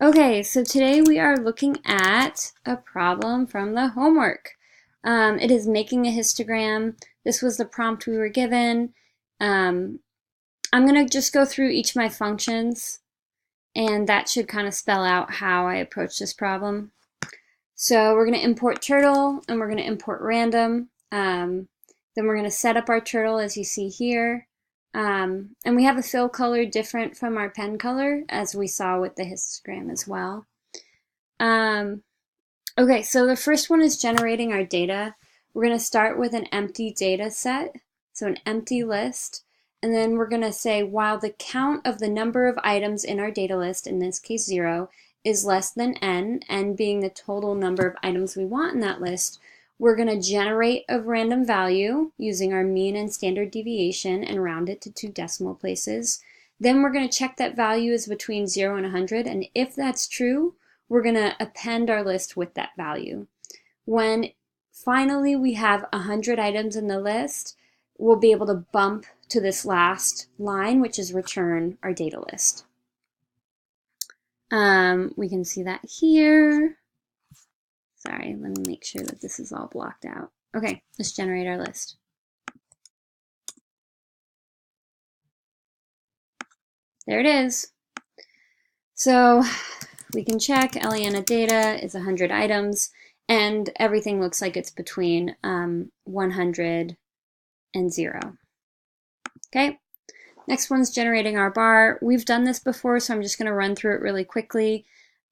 Okay, so today we are looking at a problem from the homework. It is making a histogram. This was the prompt we were given. I'm going to just go through each of my functions, and that should kind of spell out how I approach this problem. So we're going to import turtle, and we're going to import random. Then we're going to set up our turtle as you see here. And we have a fill color different from our pen color, as we saw with the histogram as well. Okay, so the first one is generating our data. We're going to start with an empty data set, so an empty list. And then we're going to say while the count of the number of items in our data list, in this case 0, is less than n being the total number of items we want in that list, we're going to generate a random value using our mean and standard deviation and round it to 2 decimal places. Then we're going to check that value is between 0 and 100, and if that's true, we're going to append our list with that value. When finally we have 100 items in the list, we'll be able to bump to this last line, which is return our data list. We can see that here. Sorry, let me make sure that this is all blocked out. Okay, let's generate our list. There it is. So we can check Eliana data is 100 items, and everything looks like it's between 100 and 0. Okay, next one's generating our bar. We've done this before, so I'm just going to run through it really quickly.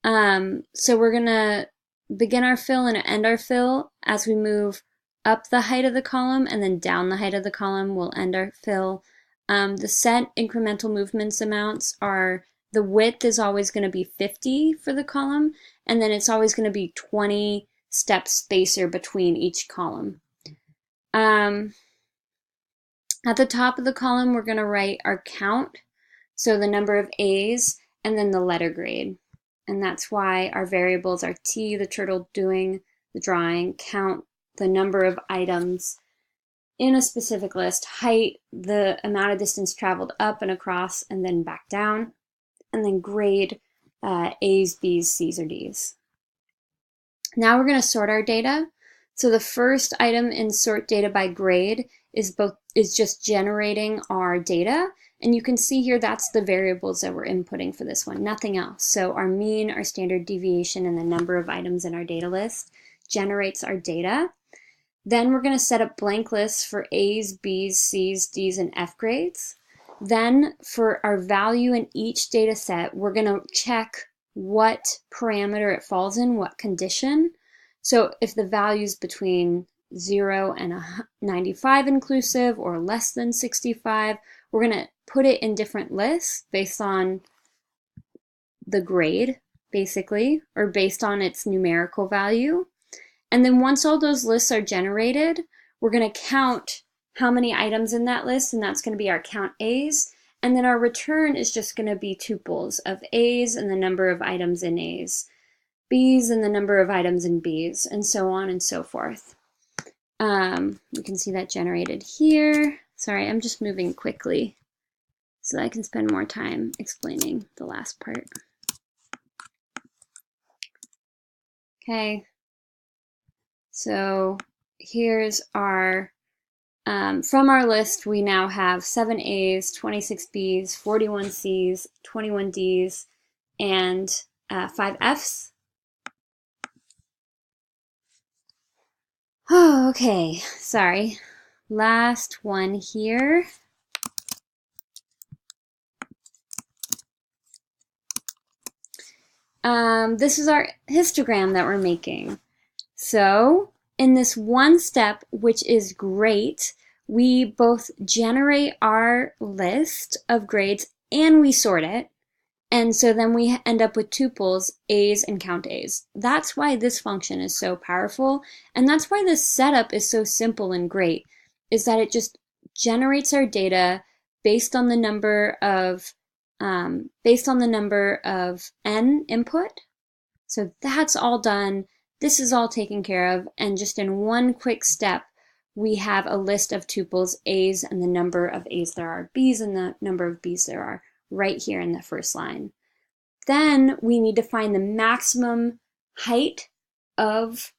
So we're going to begin our fill and end our fill as we move up the height of the column, and then down the height of the column we'll end our fill. The set incremental movements amounts are the width is always going to be 50 for the column, and then it's always going to be 20 step spacer between each column. At the top of the column, we're going to write our count, so the number of A's, and then the letter grade. And that's why our variables are T, the turtle doing the drawing, count, the number of items in a specific list, height, the amount of distance traveled up and across and then back down, and then grade, A's, B's, C's, or D's. Now we're going to sort our data. So the first item in sort data by grade is just generating our data. And you can see here that's the variables that we're inputting for this one, nothing else. So our mean, our standard deviation, and the number of items in our data list generates our data. Then we're going to set up blank lists for A's, B's, C's, D's, and F grades. Then for our value in each data set, we're going to check what parameter it falls in, what condition. So if the value is between 0 and 95 inclusive or less than 65, we're going to put it in different lists based on the grade, basically, or based on its numerical value. And then once all those lists are generated, we're going to count how many items in that list, and that's going to be our count A's. And then our return is just going to be tuples of A's and the number of items in A's, B's and the number of items in B's, and so on and so forth. You can see that generated here. Sorry, I'm just moving quickly so that I can spend more time explaining the last part. Okay, so here's our, from our list, we now have 7 A's, 26 B's, 41 C's, 21 D's, and 5 F's. Oh, okay, sorry. Last one here. This is our histogram that we're making. So in this one step, which is great, we both generate our list of grades and we sort it. And so then we end up with tuples, A's and count A's. That's why this function is so powerful. And that's why this setup is so simple and great, is that it just generates our data based on the number of n input. So that's all done. This is all taken care of. And just in one quick step, we have a list of tuples, A's and the number of A's there are, B's and the number of B's there are, right here in the first line. then we need to find the maximum height of,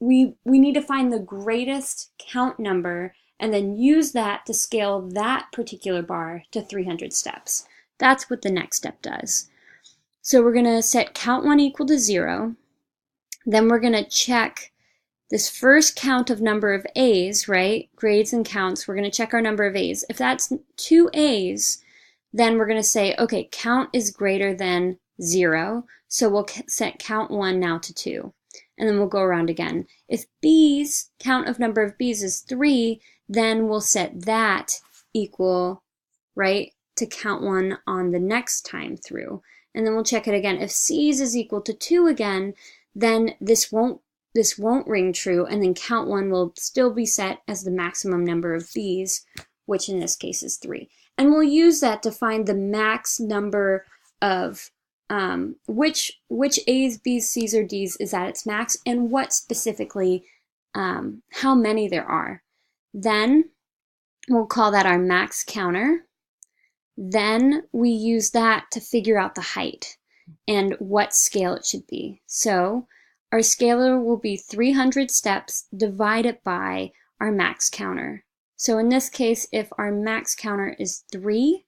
we need to find the greatest count number and then use that to scale that particular bar to 300 steps. That's what the next step does. So we're going to set count 1 equal to 0. Then we're going to check this first count of number of A's, right? Grades and counts. We're going to check our number of A's. If that's 2 A's, then we're going to say, okay, count is greater than 0. So we'll set count 1 now to 2. And then we'll go around again. If B's, count of number of B's is 3, then we'll set that equal, right, to count 1 on the next time through. And then we'll check it again. If C's is equal to 2 again, then this won't ring true, and then count 1 will still be set as the maximum number of B's, which in this case is 3. And we'll use that to find the max number of which A's, B's, C's, or D's is at its max, and what specifically, how many there are. Then we'll call that our max counter. Then we use that to figure out the height and what scale it should be. So our scalar will be 300 steps divided by our max counter. So in this case, if our max counter is 3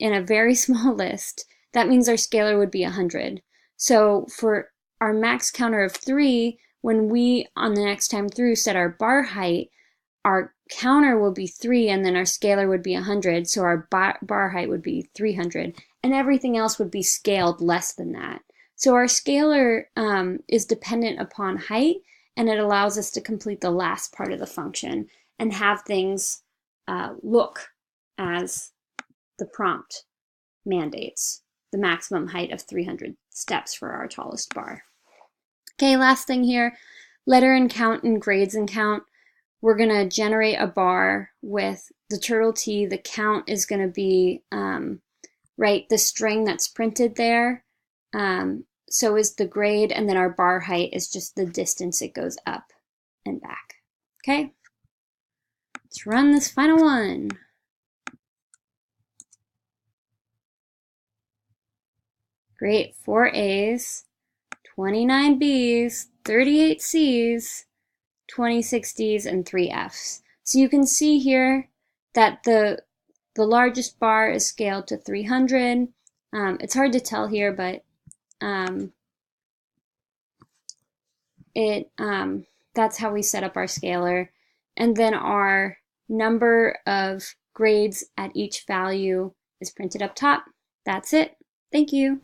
in a very small list, that means our scalar would be 100. So for our max counter of 3, when we, on the next time through, set our bar height, our counter will be 3, and then our scalar would be 100, so our bar height would be 300, and everything else would be scaled less than that. So our scalar is dependent upon height, and it allows us to complete the last part of the function and have things look as the prompt mandates, the maximum height of 300 steps for our tallest bar. Okay, last thing here, letter and count and grades and count. We're going to generate a bar with the turtle T. The count is going to be, right, the string that's printed there. So is the grade, and then our bar height is just the distance it goes up and back. Okay, let's run this final one. Great, 4 A's, 29 B's, 38 C's, 26 D's, and 3 F's. So you can see here that the largest bar is scaled to 300. It's hard to tell here, but that's how we set up our scalar. And then our number of grades at each value is printed up top. That's it. Thank you.